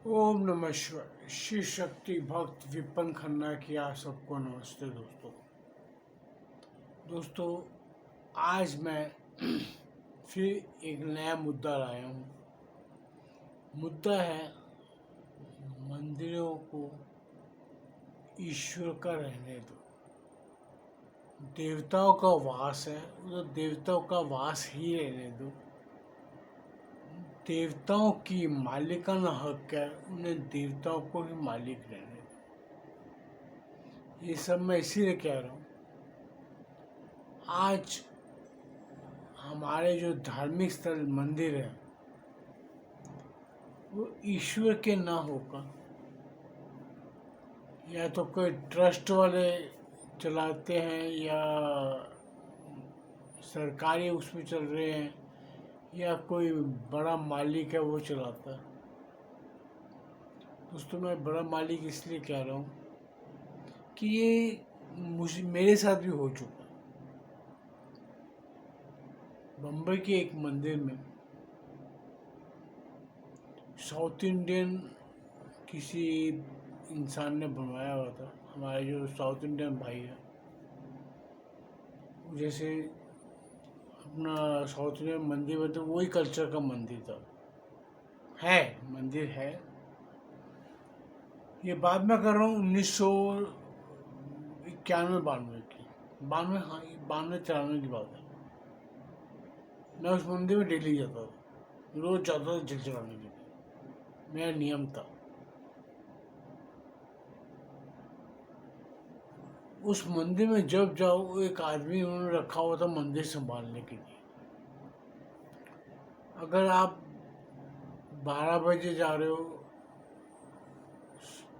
ओम नमः शिवाय। शिव शक्ति भक्त विपन खन्ना की आप सबको नमस्ते दोस्तों। आज मैं फिर एक नया मुद्दा लाया हूँ। मुद्दा है मंदिरों को ईश्वर का रहने दो। देवताओं का वास है, तो देवताओं का वास ही रहने दो। देवताओं की मालिकाना हक है, उन्हें देवताओं को ही मालिक रहने दो। ये सब मैं इसीलिए कह रहा हूँ, आज हमारे जो धार्मिक स्थल मंदिर है वो ईश्वर के ना होकर या तो कोई ट्रस्ट वाले चलाते हैं या सरकारी उसमें चल रहे हैं या कोई बड़ा मालिक है वो चलाता है। दोस्तों, मैं बड़ा मालिक इसलिए कह रहा हूँ कि ये मुझे मेरे साथ भी हो चुका है। बम्बई के एक मंदिर में साउथ इंडियन किसी इंसान ने बनवाया हुआ था। हमारे जो साउथ इंडियन भाई है, जैसे अपना साउथ इंडियन मंदिर में तो वही कल्चर का मंदिर था, है मंदिर है। ये बात मैं कर रहा हूँ 1991 92 की, 92, हाँ 92 93 की बात है। मैं उस मंदिर में डेली जाता था, रोज जाता था जल चढ़ाने के लिए, मेरा नियम था। उस मंदिर में जब जाओ, एक आदमी उन्होंने रखा हुआ था मंदिर संभालने के लिए। अगर आप 12 बजे जा रहे हो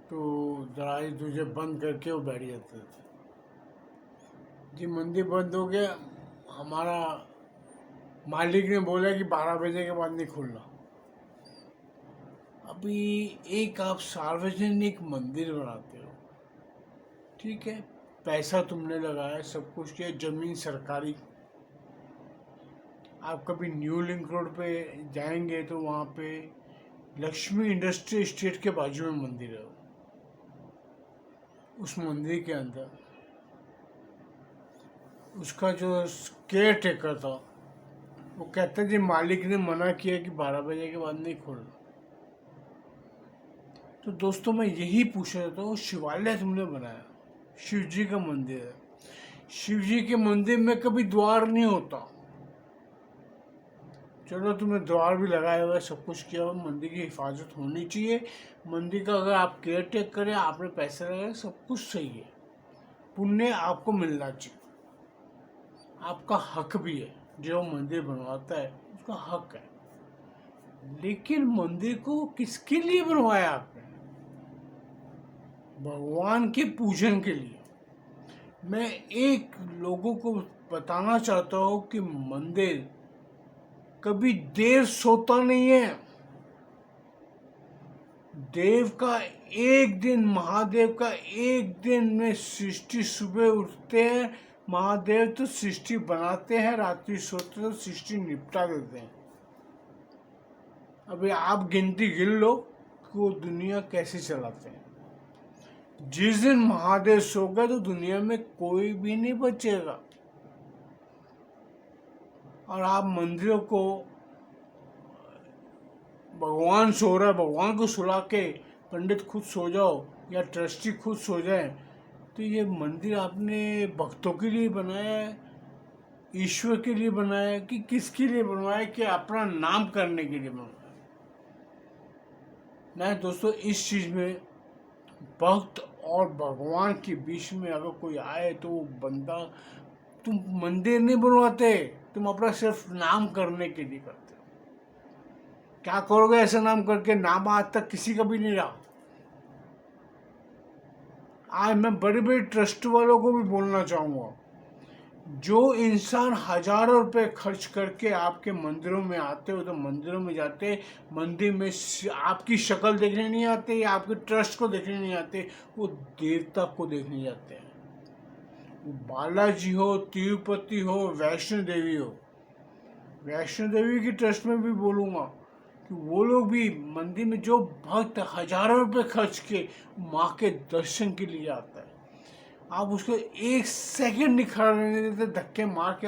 तो दरवाजे तुझे बंद करके वो बैठ जाते थे। जी मंदिर बंद हो गया, हमारा मालिक ने बोला कि 12 बजे के बाद नहीं खुलना। अभी एक आप सार्वजनिक मंदिर बनाते हो, ठीक है, पैसा तुमने लगाया, सब कुछ किया, जमीन सरकारी। आप कभी न्यू लिंक रोड पे जाएंगे तो वहाँ पे लक्ष्मी इंडस्ट्री एस्टेट के बाजू में मंदिर है। उस मंदिर के अंदर उसका जो केयर टेकर था वो कहता जी मालिक ने मना किया कि 12 बजे के बाद नहीं खोलना। तो दोस्तों, मैं यही पूछना चाहता हूँ, शिवालय तुमने बनाया, शिव जी का मंदिर है, शिव जी के मंदिर में कभी द्वार नहीं होता। चलो तुमने द्वार भी लगाया हुआ है, सब कुछ किया हुआ, मंदिर की हिफाजत होनी चाहिए। मंदिर का अगर आप केयर टेक करें, आपने पैसे लगाए, सब कुछ सही है, पुण्य आपको मिलना चाहिए, आपका हक भी है। जो मंदिर बनवाता है उसका हक है। लेकिन मंदिर को किसके लिए बनवाया आपने? भगवान के पूजन के लिए। मैं एक लोगों को बताना चाहता हूँ कि मंदिर कभी देर सोता नहीं है। देव का एक दिन, महादेव का एक दिन में सृष्टि, सुबह उठते हैं महादेव तो सृष्टि बनाते हैं, रात्रि सोते तो सृष्टि निपटा देते हैं। अभी आप गिनती गिन लो कि वो दुनिया कैसे चलाते हैं। जिस दिन महादेव सो गए तो दुनिया में कोई भी नहीं बचेगा। और आप मंदिरों को, भगवान सो रहा है, भगवान को सुला के पंडित खुद सो जाओ या ट्रस्टी खुद सो जाए, तो ये मंदिर आपने भक्तों के लिए बनाया है, ईश्वर के लिए बनाया है कि किसके लिए बनवाया है? कि अपना नाम करने के लिए बनवाया। मैं दोस्तों इस चीज में भक्त और भगवान के बीच में अगर कोई आए तो वो बंदा, तुम मंदिर नहीं बनवाते, तुम अपना सिर्फ नाम करने के लिए करते हो। क्या करोगे ऐसा नाम करके? नाम आज तक किसी का भी नहीं रहा। आज मैं बड़े बड़े ट्रस्ट वालों को भी बोलना चाहूँगा, जो इंसान हजारों रुपए खर्च करके आपके मंदिरों में आते हो, तो मंदिरों में जाते, मंदिर में आपकी शक्ल देखने नहीं आते या आपके ट्रस्ट को देखने नहीं आते, वो देवता को देखने जाते हैं। बालाजी हो, तिरुपति हो, वैष्णो देवी हो। वैष्णो देवी की ट्रस्ट में भी बोलूँगा कि वो लोग भी मंदिर में, जो भक्त हजारों रुपए खर्च के माँ के दर्शन के लिए आता है, आप उसको एक सेकंड नहीं खड़ा रहने देते, धक्के मार के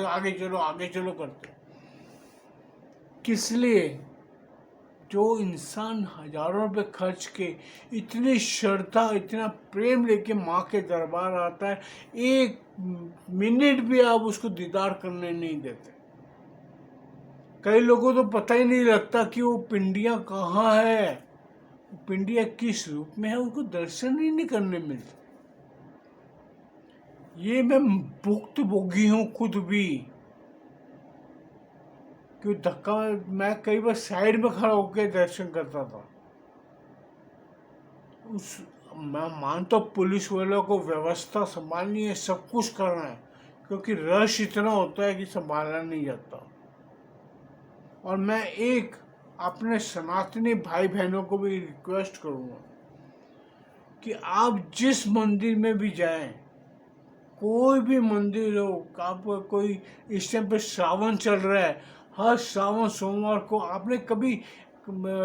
आगे चलो आगे चलो करते। किस लिए? जो इंसान हजारों रुपए खर्च के इतनी श्रद्धा इतना प्रेम लेके माँ के दरबार आता है, एक मिनट भी आप उसको दीदार करने नहीं देते। कई लोगों को तो पता ही नहीं लगता कि वो पिंडियाँ कहाँ है, पिंडियाँ किस रूप में है, उसको दर्शन ही नहीं करने मिलते। ये मैं भुक्तभोगी हूँ खुद भी, क्यों धक्का, मैं कई बार साइड में खड़ा होकर दर्शन करता था। उस मैं मानता हूँ पुलिस वालों को व्यवस्था संभालनी है, सब कुछ करना है, क्योंकि रश इतना होता है कि संभाला नहीं जाता। और मैं एक अपने सनातनी भाई बहनों को भी रिक्वेस्ट करूँगा कि आप जिस मंदिर में भी जाएं, कोई भी मंदिर हो, आप कोई इस टाइम पे श्रावण चल रहा है, हर श्रावण सोमवार को आपने कभी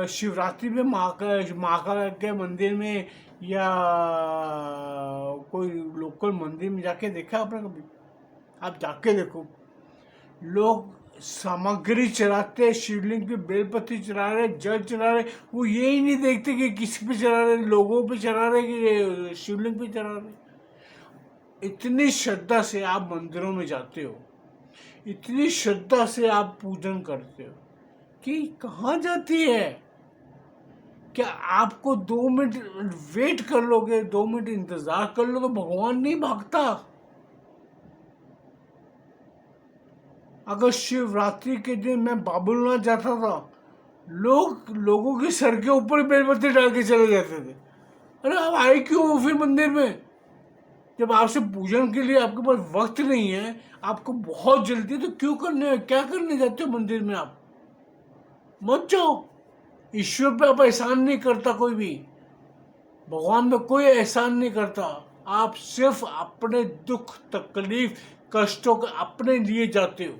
शिवरात्रि में महाकाल के मंदिर में या कोई लोकल मंदिर में जाके देखा आपने कभी? आप जाके देखो, लोग सामग्री चढ़ाते, शिवलिंग पे बेलपत्ती चढ़ा रहे, जल चढ़ा रहे, वो ये ही नहीं देखते कि किस पे चढ़ा रहे, लोगों पे चढ़ा रहे कि शिवलिंग पे चढ़ा रहे। इतनी श्रद्धा से आप मंदिरों में जाते हो, इतनी श्रद्धा से आप पूजन करते हो कि कहाँ जाती है? क्या आपको 2 मिनट वेट कर लोगे, 2 मिनट इंतजार कर लो तो भगवान नहीं भागता? अगर शिवरात्रि के दिन मैं बाबुलनाथ जाता था, लोगों के सर के ऊपर बेलपत्ती डाल के चले जाते थे। अरे आप आए क्यों हो फिर मंदिर में? जब आपसे पूजन के लिए आपके पास वक्त नहीं है, आपको बहुत जल्दी है, तो क्यों करने, क्या करने जाते हो मंदिर में? आप मत जाओ। ईश्वर पे आप एहसान नहीं करता कोई भी, भगवान पे कोई एहसान नहीं करता। आप सिर्फ अपने दुख तकलीफ कष्टों के अपने लिए जाते हो,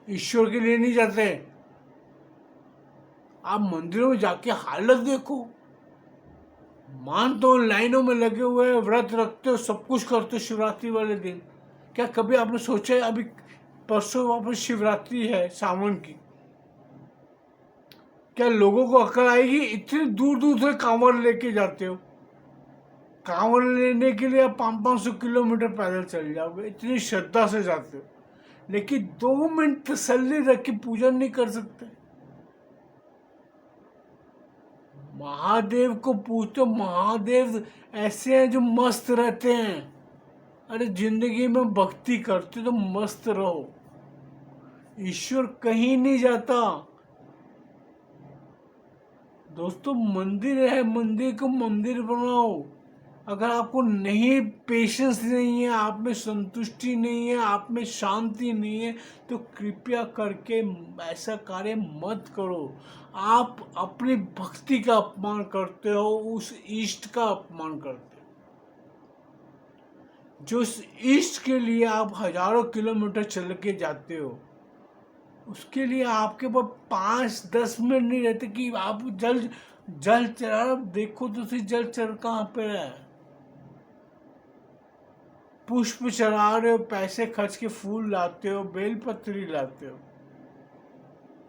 ईश्वर के लिए नहीं जाते। आप मंदिरों में जाके हालत देखो, मान तो लाइनों में लगे हुए हैं, व्रत रखते हो, सब कुछ करते हो शिवरात्रि वाले दिन। क्या कभी आपने सोचा है, अभी परसों वापस शिवरात्रि है सावन की, क्या लोगों को अकल आएगी? इतनी दूर दूर से कांवड़ लेके जाते हो, कांवड़ लेने के लिए आप 500-500 किलोमीटर पैदल चल जाओगे, इतनी श्रद्धा से जाते हो, लेकिन 2 मिनट तसल्ली रख के पूजन नहीं कर सकते। महादेव को पूछते, महादेव ऐसे हैं जो मस्त रहते हैं। अरे जिंदगी में भक्ति करते तो मस्त रहो, ईश्वर कहीं नहीं जाता। दोस्तों मंदिर है, मंदिर को मंदिर बनाओ। अगर आपको नहीं, पेशेंस नहीं है, आप में संतुष्टि नहीं है, आप में शांति नहीं है, तो कृपया करके ऐसा कार्य मत करो। आप अपनी भक्ति का अपमान करते हो, उस इष्ट का अपमान करते हो, जो उस इष्ट के लिए आप हजारों किलोमीटर चल के जाते हो। उसके लिए आपके पास 5-10 मिनट नहीं रहते कि आप जल चढ़ा, देखो तो सही जल चढ़ कहाँ पे है। पुष्प चढ़ा रहे हो, पैसे खर्च के फूल लाते हो, बेलपत्री लाते हो।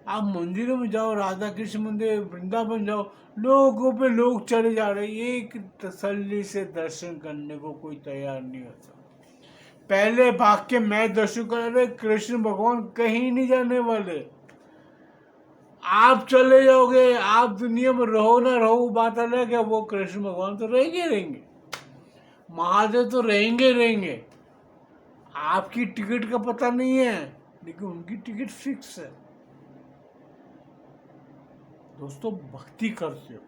आप मंदिरों में जाओ, राधा कृष्ण मंदिर, वृंदावन जाओ, लोगों पे लोग चढ़े जा रहे, एक तसल्ली से दर्शन करने को कोई तैयार नहीं होता। पहले भाग के मैं दर्शन कर रहे, कृष्ण भगवान कहीं नहीं जाने वाले। आप चले जाओगे, आप दुनिया में रहो ना रहो बात अलग है, वो कृष्ण भगवान तो रहेंगे, महादेव तो रहेंगे। आपकी टिकट का पता नहीं है, लेकिन उनकी टिकट फिक्स है। दोस्तों भक्ति करते हो,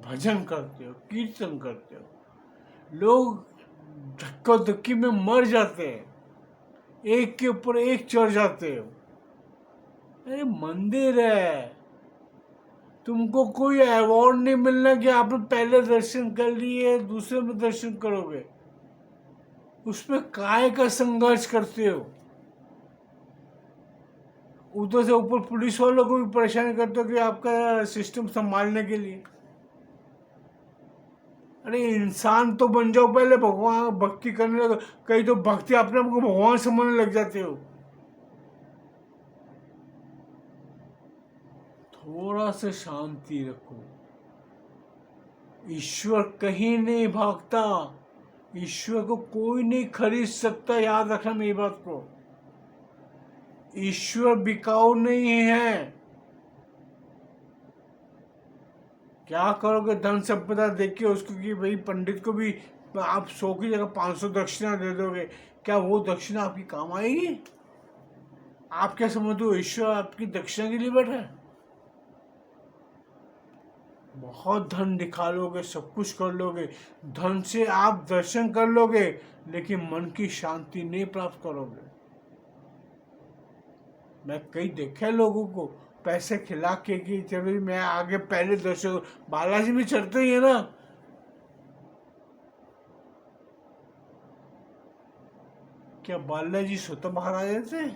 भजन करते हो, कीर्तन करते हो, लोग धक्का धक्की में मर जाते हैं, एक के ऊपर एक चढ़ जाते हो। अरे मंदिर है, तुमको कोई अवार्ड नहीं मिलना कि आपने पहले दर्शन कर लिए, दूसरे में दर्शन करोगे। उसमें काय का संघर्ष करते हो, उधर से ऊपर पुलिस वालों को भी परेशान करते हो कि आपका सिस्टम संभालने के लिए। अरे इंसान तो बन जाओ, पहले भगवान भक्ति करने लगो। कई तो भक्ति अपने आप को भगवान समझने लग जाते हो। थोड़ा सा शांति रखो। ईश्वर कहीं नहीं भागता, ईश्वर को कोई नहीं खरीद सकता। याद रखना मेरी बात को। ईश्वर बिकाऊ नहीं है। क्या करोगे धन संपदा देखिए उसको कि भाई पंडित को भी आप 100 की जगह 500 दक्षिणा दे दोगे, क्या वो दक्षिणा आपकी काम आएगी? आप क्या समझते हो ईश्वर आपकी दक्षिणा के लिए बैठा है? बहुत धन दिखा लोगे, सब कुछ कर लोगे, धन से आप दर्शन कर लोगे, लेकिन मन की शांति नहीं प्राप्त करोगे। मैं कई देखे लोगों को पैसे खिला के कि चलो मैं आगे पहले दर्शन, बालाजी में चढ़ते ही है ना। क्या बालाजी स्वतः बाहर आ जाते?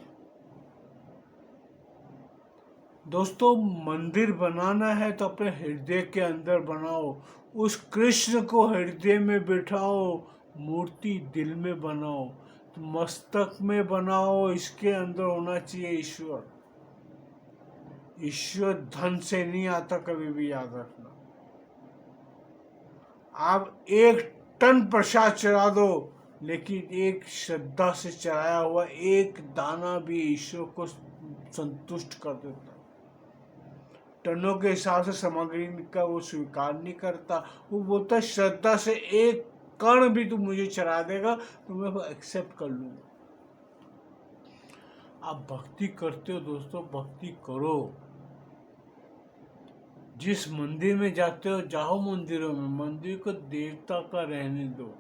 दोस्तों मंदिर बनाना है तो अपने हृदय के अंदर बनाओ, उस कृष्ण को हृदय में बिठाओ, मूर्ति दिल में बनाओ, तो मस्तक में बनाओ, इसके अंदर होना चाहिए ईश्वर। ईश्वर धन से नहीं आता, कभी भी याद रखना। आप 1 टन प्रसाद चढ़ा दो, लेकिन एक श्रद्धा से चढ़ाया हुआ एक दाना भी ईश्वर को संतुष्ट कर देता। टनों के हिसाब से सामग्री का वो स्वीकार नहीं करता। वो बोलता है श्रद्धा से एक कण भी तू मुझे चढ़ा देगा तो मैं वो एक्सेप्ट कर लूंगा। आप भक्ति करते हो दोस्तों, भक्ति करो। जिस मंदिर में जाते हो जाओ मंदिरों में, मंदिर को देवता का रहने दो।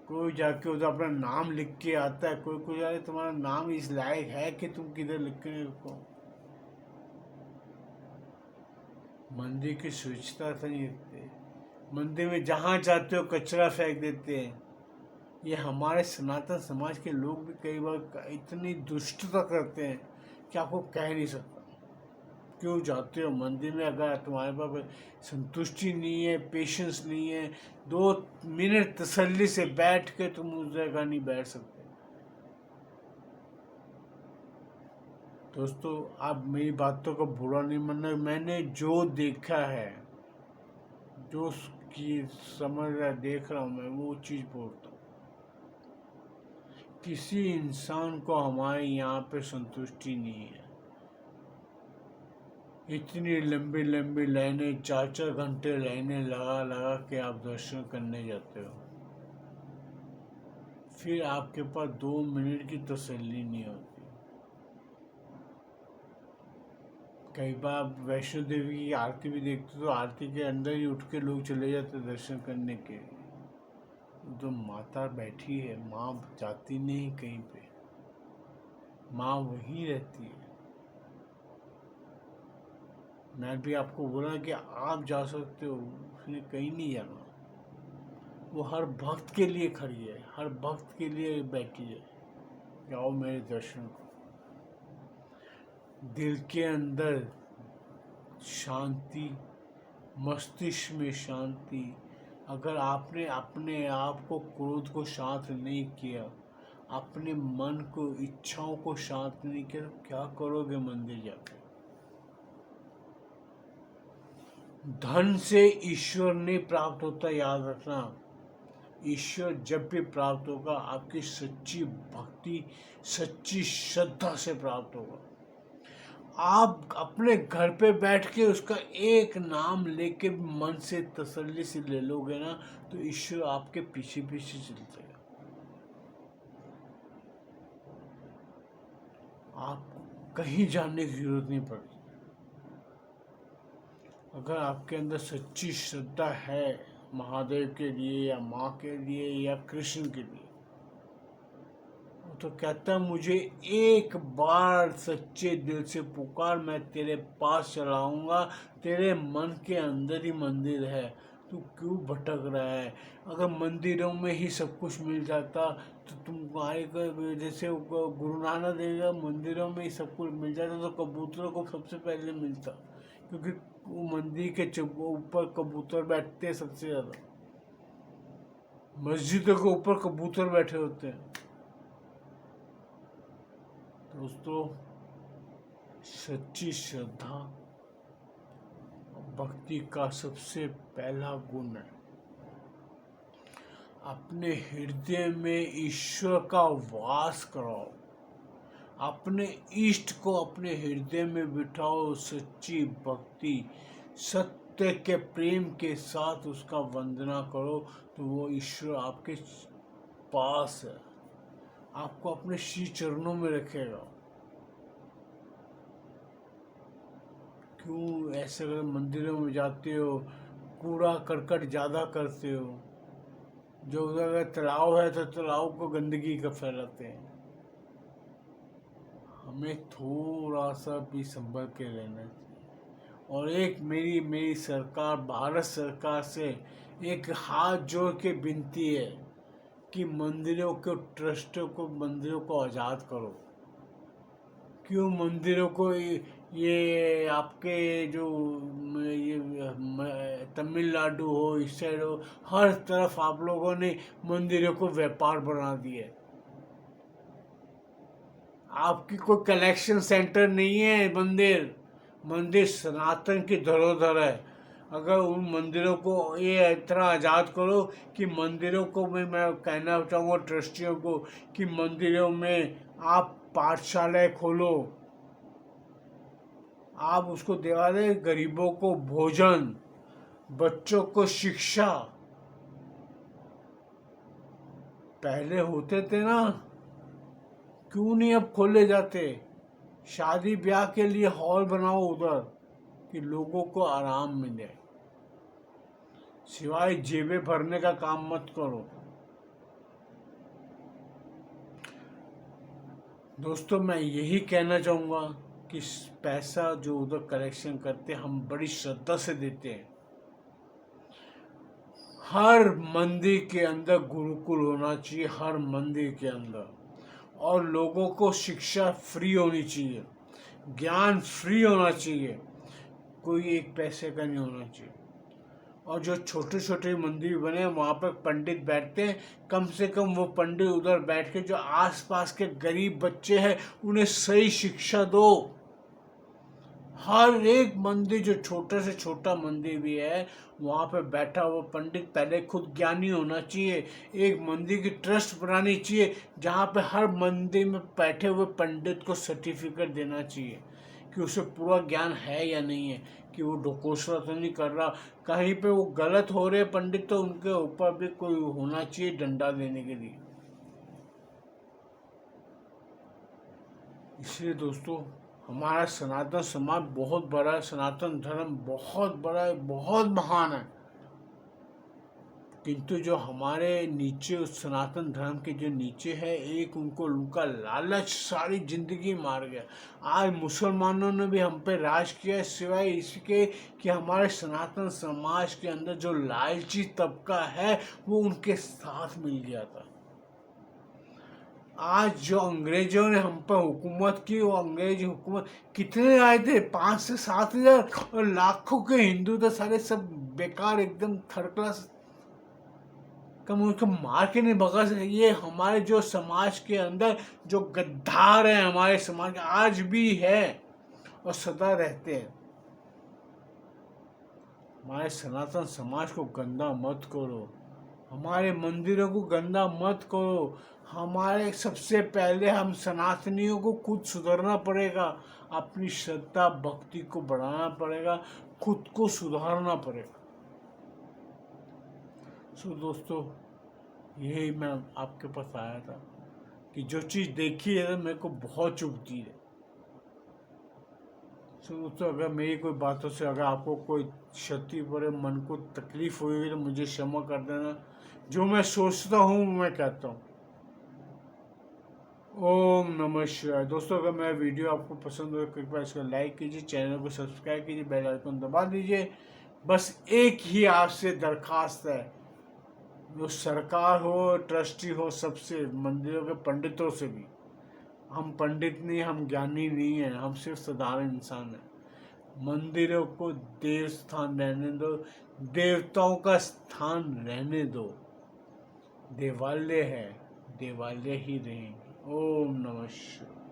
कोई जाके उधर अपना नाम लिख के आता है, कोई कोई जाके तुम्हारा नाम इस लायक है कि तुम किधर लिख के रखो। मंदिर की स्वच्छता से नहीं रखते। मंदिर में जहाँ जाते हो कचरा फेंक देते हैं। ये हमारे सनातन समाज के लोग भी कई बार इतनी दुष्टता करते हैं कि आपको कह नहीं सकता। क्यों जाते हो मंदिर में? अगर तुम्हारे पास संतुष्टि नहीं है, पेशेंस नहीं है, 2 मिनट तसल्ली से बैठ के तुम उस जगह नहीं बैठ सकते। दोस्तों आप मेरी बातों को बुरा नहीं मानना। मैंने जो देखा है, जो की समझ रहा देख रहा हूँ, मैं वो चीज़ बोलता हूँ। किसी इंसान को हमारे यहाँ पे संतुष्टि नहीं है। इतनी लंबी लंबी लाइनें, 4-4 घंटे लाइनें लगा लगा के आप दर्शन करने जाते हो, फिर आपके पास 2 मिनट की तसल्ली नहीं होती। कई बार वैष्णो देवी की आरती भी देखते तो आरती के अंदर ही उठ के लोग चले जाते दर्शन करने के लिए। तो माता बैठी है, माँ जाती नहीं कहीं पे, माँ वहीं रहती है। मैं भी आपको बोला कि आप जा सकते हो, उसने कहीं नहीं जाना। वो हर भक्त के लिए खड़ी है, हर भक्त के लिए बैठी है। जाओ मेरे दर्शन को। दिल के अंदर शांति, मस्तिष्क में शांति। अगर आपने अपने आप को, क्रोध को शांत नहीं किया, अपने मन को, इच्छाओं को शांत नहीं किया, तो क्या करोगे मंदिर जाकर? धन से ईश्वर नहीं प्राप्त होता, याद रखना। ईश्वर जब भी प्राप्त होगा आपकी सच्ची भक्ति, सच्ची श्रद्धा से प्राप्त होगा। आप अपने घर पे बैठ के उसका एक नाम लेके मन से तसल्ली से ले लोगे ना, तो ईश्वर आपके पीछे पीछे चलते हैं। आपको कहीं जाने की जरूरत नहीं पड़ती। अगर आपके अंदर सच्ची श्रद्धा है महादेव के लिए या माँ के लिए या कृष्ण के लिए, तो कहता मुझे एक बार सच्चे दिल से पुकार, मैं तेरे पास चलाऊंगा। तेरे मन के अंदर ही मंदिर है, तू क्यों भटक रहा है? अगर मंदिरों में ही सब कुछ मिल जाता तो तुम आए, जैसे गुरु नानक देव का मंदिरों में ही सब कुछ मिल जाता तो कबूतरों को सबसे पहले मिलता, क्योंकि वो मंदिर के ऊपर कबूतर बैठते हैं सबसे ज़्यादा। मस्जिदों के ऊपर कबूतर बैठे होते हैं। दोस्तों, सच्ची श्रद्धा भक्ति का सबसे पहला गुण है अपने हृदय में ईश्वर का वास कराओ, अपने इष्ट को अपने हृदय में बिठाओ। सच्ची भक्ति सत्य के प्रेम के साथ उसका वंदना करो तो वो ईश्वर आपके पास है, आपको अपने श्री चरणों में रखेगा। क्यों ऐसे अगर मंदिरों में जाते हो कूड़ा करकट ज़्यादा करते हो? जो अगर तालाब है तो तालाब को गंदगी का फैलाते हैं। हमें थोड़ा सा भी संभल के रहना चाहिए। और एक मेरी सरकार, भारत सरकार से एक हाथ जोड़ के विनती है कि मंदिरों के ट्रस्टों को, मंदिरों को आज़ाद करो। क्यों मंदिरों को ये आपके जो ये तमिलनाडु हो, इस साइड हो, हर तरफ आप लोगों ने मंदिरों को व्यापार बना दिया। आपकी कोई कलेक्शन सेंटर नहीं है मंदिर सनातन की धरोहर है। अगर उन मंदिरों को ये इतना आज़ाद करो कि मंदिरों को मैं कहना चाहूँगा ट्रस्टियों को कि मंदिरों में आप पाठशालाएं खोलो, आप उसको दिला दे, गरीबों को भोजन, बच्चों को शिक्षा। पहले होते थे ना, क्यों नहीं अब खोले जाते? शादी ब्याह के लिए हॉल बनाओ उधर कि लोगों को आराम मिले, सिवाय जेबें भरने का काम मत करो। दोस्तों, मैं यही कहना चाहूँगा कि पैसा जो उधर कलेक्शन करते हम बड़ी श्रद्धा से देते हैं। हर मंदिर के अंदर गुरुकुल होना चाहिए, हर मंदिर के अंदर, और लोगों को शिक्षा फ्री होनी चाहिए, ज्ञान फ्री होना चाहिए, कोई एक पैसे का नहीं होना चाहिए। और जो छोटे छोटे मंदिर बने वहाँ पर पंडित बैठते हैं, कम से कम वो पंडित उधर बैठ के जो आसपास के गरीब बच्चे हैं उन्हें सही शिक्षा दो। हर एक मंदिर जो छोटे से छोटा मंदिर भी है वहाँ पे बैठा हुआ पंडित पहले खुद ज्ञानी होना चाहिए। एक मंदिर की ट्रस्ट बनानी चाहिए जहाँ पे हर मंदिर में बैठे हुए पंडित को सर्टिफिकेट देना चाहिए कि उसे पूरा ज्ञान है या नहीं है, कि वो ढकोसला तो नहीं कर रहा। कहीं पे वो गलत हो रहे पंडित तो उनके ऊपर भी कोई होना चाहिए डंडा देने के लिए। इसलिए दोस्तों, हमारा सनातन समाज बहुत बड़ा है, सनातन धर्म बहुत बड़ा है, बहुत महान है। किंतु जो हमारे नीचे उस सनातन धर्म के जो नीचे है, एक उनका लालच सारी जिंदगी मार गया। आज मुसलमानों ने भी हम पे राज किया, सिवाय इसके कि हमारे सनातन समाज के अंदर जो लालची तबका है वो उनके साथ मिल गया था। आज जो अंग्रेजों ने हम पर हुकूमत की, वो अंग्रेज हुकूमत कितने आए थे? 5 से 7 हजार, और लाखों के हिंदू तो सारे सब बेकार, एकदम थर्ड क्लास, कम उनको मार के नहीं भगा सकते। ये हमारे जो समाज के अंदर जो गद्दार हैं, हमारे समाज आज भी है और सदा रहते हैं। हमारे सनातन समाज को गंदा मत करो, हमारे मंदिरों को गंदा मत करो। हमारे सबसे पहले हम सनातनियों को खुद सुधरना पड़ेगा, अपनी श्रद्धा भक्ति को बढ़ाना पड़ेगा, खुद को सुधारना पड़ेगा। सो दोस्तों, यही मैं आपके पास आया था कि जो चीज़ देखी है मेरे को बहुत चुभती है। सो दोस्तों, अगर मेरी कोई बातों से अगर आपको कोई क्षति पड़े, मन को तकलीफ हुई तो मुझे क्षमा कर देना। जो मैं सोचता हूँ मैं कहता हूँ। ओम नमः शिवाय। दोस्तों, अगर मेरा वीडियो आपको पसंद हो तो कृपया इसको लाइक कीजिए, चैनल को सब्सक्राइब कीजिए, बेल आइकन दबा दीजिए बस एक ही आपसे दरखास्त है, जो सरकार हो, ट्रस्टी हो, सबसे, मंदिरों के पंडितों से भी, हम पंडित नहीं, हम ज्ञानी नहीं हैं, हम सिर्फ साधारण इंसान हैं। मंदिरों को देव स्थान रहने दो, देवताओं का स्थान रहने दो। देवालय है, देवालय ही रहेंगे। ओम नमः शिवाय।